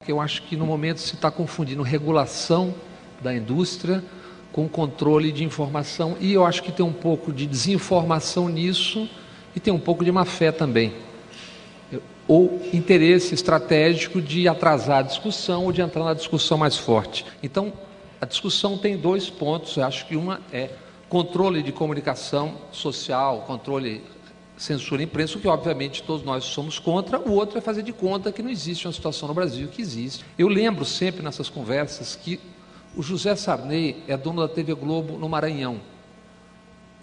Eu acho que no momento se está confundindo regulação da indústria com controle de informação, e eu acho que tem um pouco de desinformação nisso e tem um pouco de má fé também, ou interesse estratégico de atrasar a discussão ou de entrar na discussão mais forte. Então, a discussão tem dois pontos. Eu acho que uma é controle de comunicação social, controle, censura imprensa, o que obviamente todos nós somos contra. O outro é fazer de conta que não existe uma situação no Brasil que existe. Eu lembro sempre nessas conversas que o José Sarney é dono da TV Globo no Maranhão.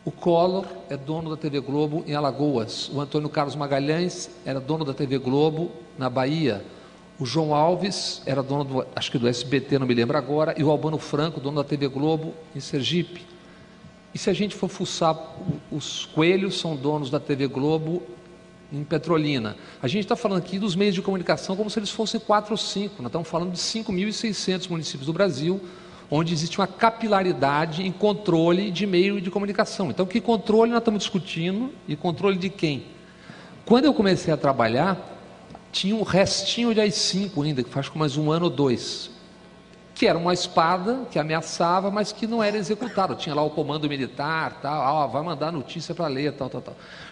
O Collor é dono da TV Globo em Alagoas. O Antônio Carlos Magalhães era dono da TV Globo na Bahia. O João Alves era dono, acho que do SBT, não me lembro agora. E o Albano Franco, dono da TV Globo em Sergipe. E se a gente for fuçar, os Coelhos são donos da TV Globo em Petrolina. A gente está falando aqui dos meios de comunicação como se eles fossem 4 ou 5. Nós estamos falando de 5.600 municípios do Brasil, onde existe uma capilaridade em controle de meio de comunicação. Então, que controle nós estamos discutindo e controle de quem? Quando eu comecei a trabalhar, tinha um restinho de AI-5 ainda, que faz com mais 1 ano ou 2, que era uma espada que ameaçava, mas que não era executada. Tinha lá o comando militar, tal, vai mandar notícia para ler, tal.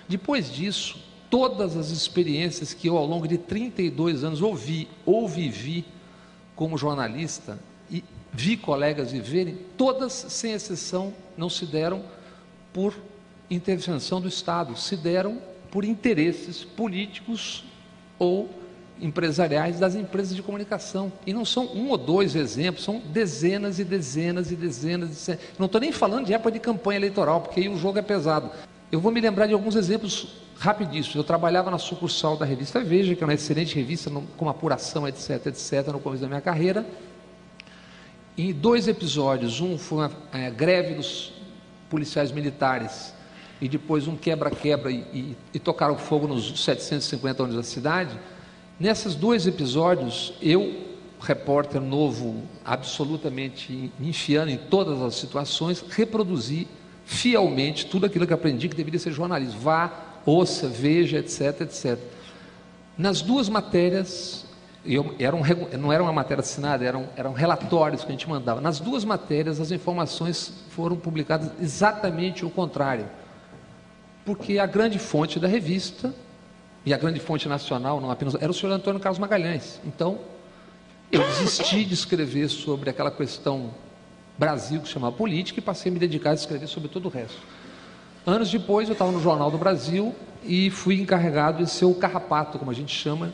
Depois disso, todas as experiências que eu, ao longo de 32 anos, ouvi ou vivi como jornalista, e vi colegas viverem, todas, sem exceção, não se deram por intervenção do Estado, se deram por interesses políticos ou empresariais das empresas de comunicação. E não são 1 ou 2 exemplos, são dezenas e dezenas e dezenas. Não estou nem falando de época de campanha eleitoral, porque aí o jogo é pesado. Eu vou me lembrar de alguns exemplos rapidíssimos. Eu trabalhava na sucursal da revista Veja, que é uma excelente revista, com apuração, etc., no começo da minha carreira. Em 2 episódios, um foi uma greve dos policiais militares e depois um quebra-quebra e tocaram fogo nos 750 ônibus da cidade. Nesses 2 episódios, eu, repórter novo, absolutamente enfiando em todas as situações, reproduzi fielmente tudo aquilo que aprendi que deveria ser jornalismo. Vá, ouça, veja, etc. Nas 2 matérias... não era uma matéria assinada, eram relatórios que a gente mandava. Nas 2 matérias, as informações foram publicadas exatamente o contrário, porque a grande fonte da revista, e a grande fonte nacional, não apenas, era o senhor Antônio Carlos Magalhães. Então, eu desisti de escrever sobre aquela questão Brasil, que se chamava política, e passei a me dedicar a escrever sobre todo o resto. Anos depois, eu estava no Jornal do Brasil e fui encarregado de ser o carrapato, como a gente chama,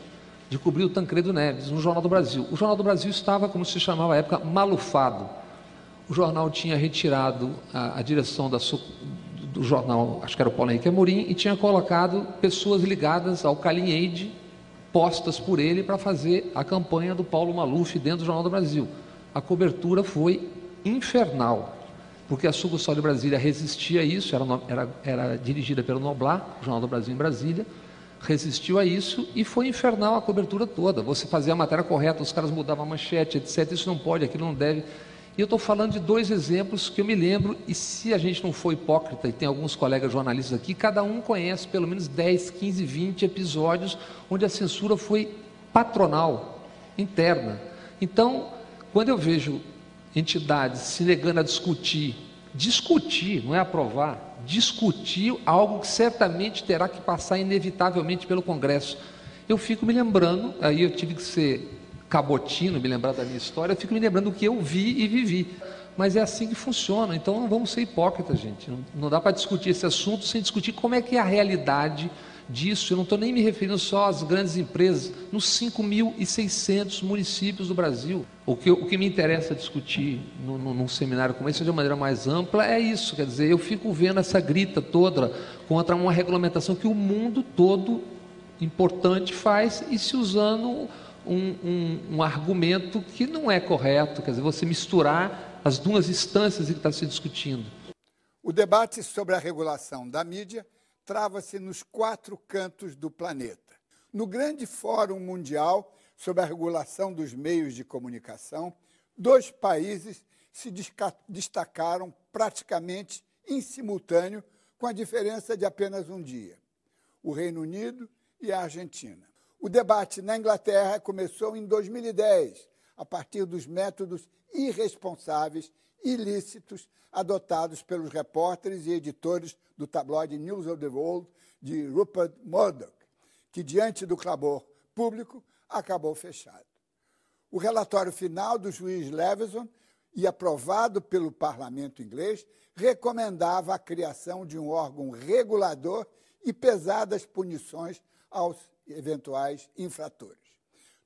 de cobrir o Tancredo Neves no Jornal do Brasil. O Jornal do Brasil estava, como se chamava à época, malufado. O jornal tinha retirado a direção do jornal, acho que era o Paulo Henrique Amorim, e tinha colocado pessoas ligadas ao Calin Eide, postas por ele para fazer a campanha do Paulo Maluf dentro do Jornal do Brasil. A cobertura foi infernal, porque a sucursal de Brasília resistia a isso, era dirigida pelo Noblar, o Jornal do Brasil em Brasília, resistiu a isso e foi infernal a cobertura toda. Você fazia a matéria correta, os caras mudavam a manchete, etc. Isso não pode, aquilo não deve. E eu estou falando de 2 exemplos que eu me lembro, e se a gente não for hipócrita, e tem alguns colegas jornalistas aqui, cada um conhece pelo menos 10, 15, 20 episódios onde a censura foi patronal, interna. Então, quando eu vejo entidades se negando a discutir, não é aprovar, discutir algo que certamente terá que passar inevitavelmente pelo Congresso, eu fico me lembrando, aí eu tive que ser cabotino, me lembrar da minha história, eu fico me lembrando do que eu vi e vivi. Mas é assim que funciona, então não vamos ser hipócritas, gente. Não dá para discutir esse assunto sem discutir como é que é a realidade disso. Eu não estou nem me referindo só às grandes empresas, nos 5.600 municípios do Brasil. O que me interessa discutir num seminário como esse, de uma maneira mais ampla, é isso. Quer dizer, eu fico vendo essa grita toda contra uma regulamentação que o mundo todo importante faz e se usando um argumento que não é correto. Quer dizer, você misturar as 2 instâncias que está se discutindo. O debate sobre a regulação da mídia trava-se nos 4 cantos do planeta. No grande Fórum Mundial sobre a regulação dos meios de comunicação, 2 países se destacaram praticamente em simultâneo, com a diferença de apenas um dia: o Reino Unido e a Argentina. O debate na Inglaterra começou em 2010, a partir dos métodos irresponsáveis, ilícitos, adotados pelos repórteres e editores do tabloide News of the World de Rupert Murdoch, que, diante do clamor público, acabou fechado. O relatório final do juiz Leveson, e aprovado pelo parlamento inglês, recomendava a criação de um órgão regulador e pesadas punições aos eventuais infratores.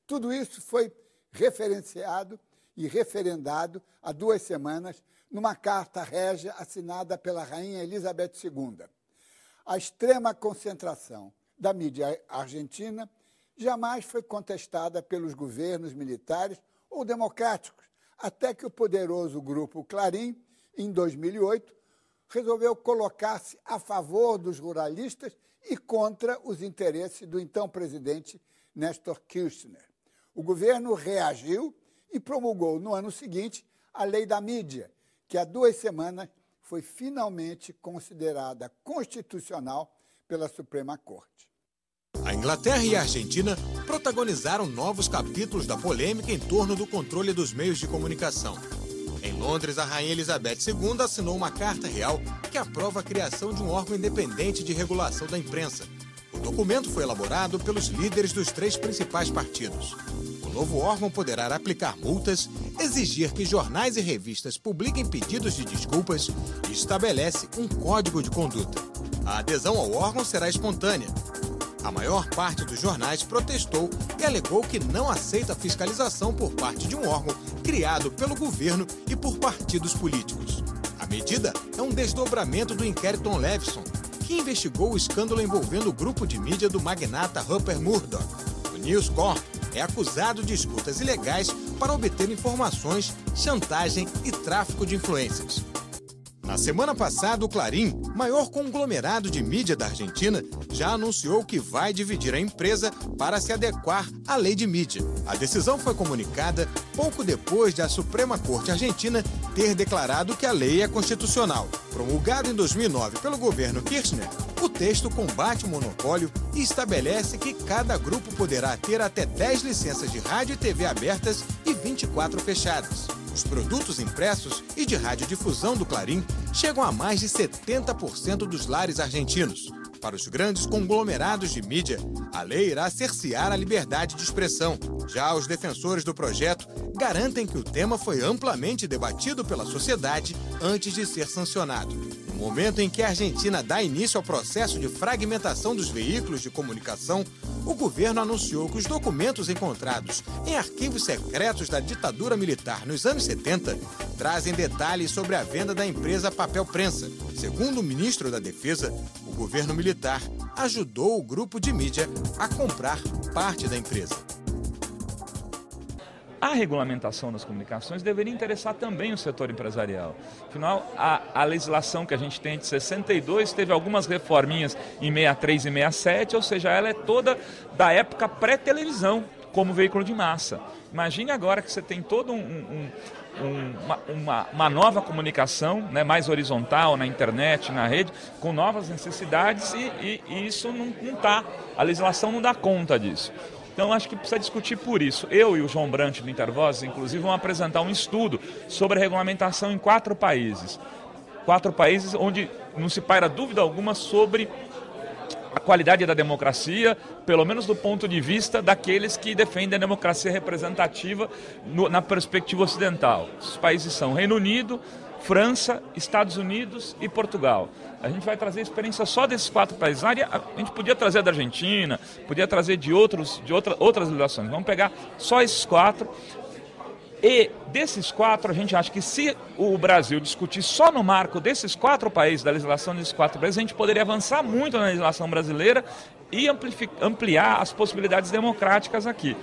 Tudo isso foi referenciado e referendado há 2 semanas numa carta régia assinada pela rainha Elizabeth II. A extrema concentração da mídia argentina jamais foi contestada pelos governos militares ou democráticos, até que o poderoso grupo Clarim, em 2008, resolveu colocar-se a favor dos ruralistas e contra os interesses do então presidente Néstor Kirchner. O governo reagiu e promulgou no ano seguinte a Lei da Mídia, que há 2 semanas foi finalmente considerada constitucional pela Suprema Corte. A Inglaterra e a Argentina protagonizaram novos capítulos da polêmica em torno do controle dos meios de comunicação. Em Londres, a rainha Elizabeth II assinou uma carta real que aprova a criação de um órgão independente de regulação da imprensa. O documento foi elaborado pelos líderes dos 3 principais partidos. O novo órgão poderá aplicar multas, exigir que jornais e revistas publiquem pedidos de desculpas e estabelece um código de conduta. A adesão ao órgão será espontânea. A maior parte dos jornais protestou e alegou que não aceita fiscalização por parte de um órgão criado pelo governo e por partidos políticos. A medida é um desdobramento do inquérito Leveson, que investigou o escândalo envolvendo o grupo de mídia do magnata Rupert Murdoch. O News Corp é acusado de escutas ilegais para obter informações, chantagem e tráfico de influências. Na semana passada, o Clarim, maior conglomerado de mídia da Argentina, já anunciou que vai dividir a empresa para se adequar à lei de mídia. A decisão foi comunicada pouco depois de a Suprema Corte Argentina ter declarado que a lei é constitucional. Promulgado em 2009 pelo governo Kirchner, o texto combate o monopólio e estabelece que cada grupo poderá ter até 10 licenças de rádio e TV abertas e 24 fechadas. Os produtos impressos e de radiodifusão do Clarim chegam a mais de 70% dos lares argentinos. Para os grandes conglomerados de mídia, a lei irá cercear a liberdade de expressão. Já os defensores do projeto garantem que o tema foi amplamente debatido pela sociedade antes de ser sancionado. No momento em que a Argentina dá início ao processo de fragmentação dos veículos de comunicação, o governo anunciou que os documentos encontrados em arquivos secretos da ditadura militar nos anos 70 trazem detalhes sobre a venda da empresa Papel Prensa. Segundo o ministro da Defesa, o governo militar ajudou o grupo de mídia a comprar parte da empresa. A regulamentação das comunicações deveria interessar também o setor empresarial. Afinal, a legislação que a gente tem de 62 teve algumas reforminhas em 63 e 67, ou seja, ela é toda da época pré-televisão, como veículo de massa. Imagine agora que você tem todo uma nova comunicação, né, mais horizontal, na internet, na rede, com novas necessidades e isso não está, a legislação não dá conta disso. Então, acho que precisa discutir por isso. Eu e o João Brant do Intervozes, inclusive, vão apresentar um estudo sobre a regulamentação em 4 países. 4 países onde não se paira dúvida alguma sobre a qualidade da democracia, pelo menos do ponto de vista daqueles que defendem a democracia representativa na perspectiva ocidental. Os países são Reino Unido, França, Estados Unidos e Portugal. A gente vai trazer experiência só desses 4 países. A gente podia trazer da Argentina, podia trazer de outras legislações. Vamos pegar só esses 4. E desses 4, a gente acha que se o Brasil discutir só no marco desses 4 países, da legislação desses 4 países, a gente poderia avançar muito na legislação brasileira e ampliar as possibilidades democráticas aqui.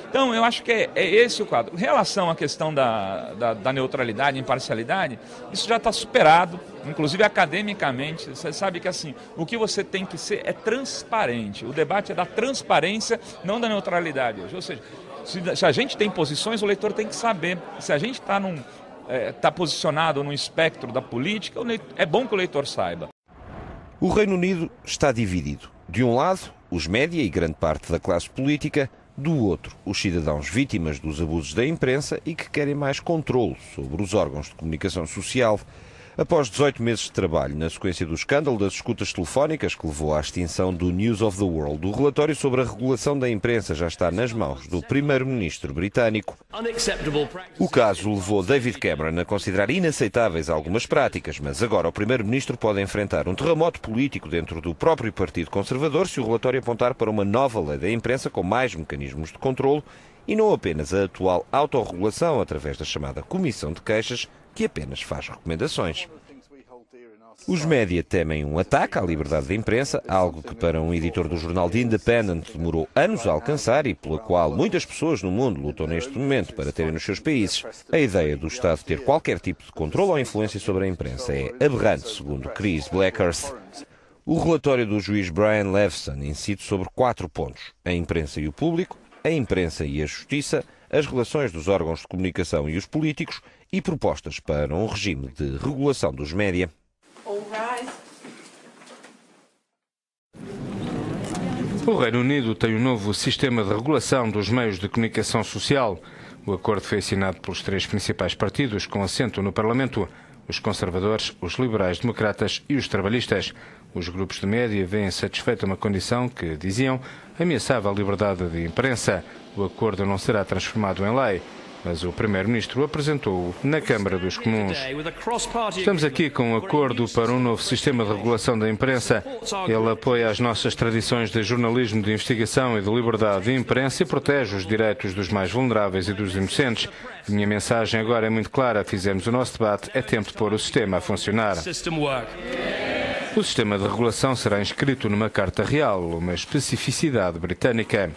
Então, eu acho que é esse o quadro. Em relação à questão da neutralidade, imparcialidade, isso já está superado, inclusive academicamente. Você sabe que assim, o que você tem que ser é transparente. O debate é da transparência, não da neutralidade hoje. Ou seja, se a gente tem posições, o leitor tem que saber. Se a gente está posicionado no espectro da política, é bom que o leitor saiba. O Reino Unido está dividido. De um lado, os média e grande parte da classe política, do outro, os cidadãos vítimas dos abusos da imprensa e que querem mais controle sobre os órgãos de comunicação social. Após 18 meses de trabalho na sequência do escândalo das escutas telefónicas que levou à extinção do News of the World, o relatório sobre a regulação da imprensa já está nas mãos do primeiro-ministro britânico. O caso levou David Cameron a considerar inaceitáveis algumas práticas, mas agora o primeiro-ministro pode enfrentar um terremoto político dentro do próprio Partido Conservador se o relatório apontar para uma nova lei da imprensa com mais mecanismos de controlo e não apenas a atual autorregulação através da chamada Comissão de Queixas, que apenas faz recomendações. Os média temem um ataque à liberdade de imprensa, algo que para um editor do jornal The Independent demorou anos a alcançar e pela qual muitas pessoas no mundo lutam neste momento para terem nos seus países. A ideia do Estado ter qualquer tipo de controle ou influência sobre a imprensa é aberrante, segundo Chris Blackhurst. O relatório do juiz Brian Levson incide sobre 4 pontos: a imprensa e o público, a imprensa e a justiça, as relações dos órgãos de comunicação e os políticos e propostas para um regime de regulação dos média. O Reino Unido tem um novo sistema de regulação dos meios de comunicação social. O acordo foi assinado pelos 3 principais partidos com assento no Parlamento: os conservadores, os liberais-democratas e os trabalhistas. Os grupos de média veem satisfeita uma condição que, diziam, ameaçava a liberdade de imprensa. O acordo não será transformado em lei, mas o primeiro-ministro apresentou-o na Câmara dos Comuns. Estamos aqui com um acordo para um novo sistema de regulação da imprensa. Ele apoia as nossas tradições de jornalismo de investigação e de liberdade de imprensa e protege os direitos dos mais vulneráveis e dos inocentes. A minha mensagem agora é muito clara. Fizemos o nosso debate, é tempo de pôr o sistema a funcionar. O sistema de regulação será inscrito numa Carta Real, uma especificidade britânica.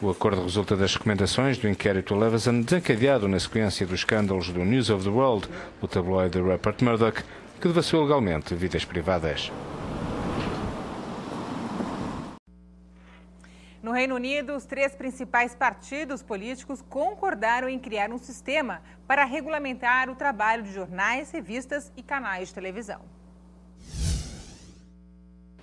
O acordo resulta das recomendações do inquérito Leveson, desencadeado na sequência dos escândalos do News of the World, o tabloide Rupert Murdoch, que devassou legalmente vidas privadas. No Reino Unido, os 3 principais partidos políticos concordaram em criar um sistema para regulamentar o trabalho de jornais, revistas e canais de televisão.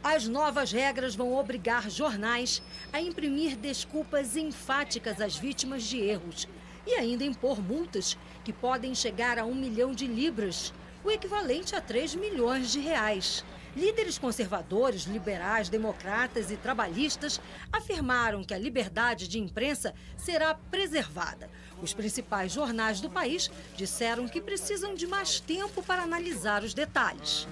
As novas regras vão obrigar jornais a imprimir desculpas enfáticas às vítimas de erros e ainda impor multas que podem chegar a 1 milhão de libras, o equivalente a 3 milhões de reais. Líderes conservadores, liberais, democratas e trabalhistas afirmaram que a liberdade de imprensa será preservada. Os principais jornais do país disseram que precisam de mais tempo para analisar os detalhes.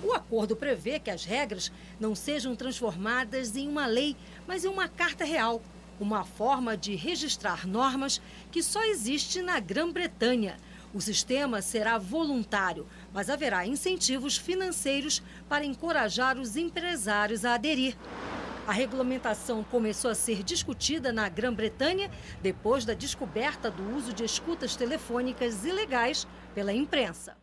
O acordo prevê que as regras não sejam transformadas em uma lei, mas em uma carta real, uma forma de registrar normas que só existe na Grã-Bretanha. O sistema será voluntário, mas haverá incentivos financeiros para encorajar os empresários a aderir. A regulamentação começou a ser discutida na Grã-Bretanha depois da descoberta do uso de escutas telefônicas ilegais pela imprensa.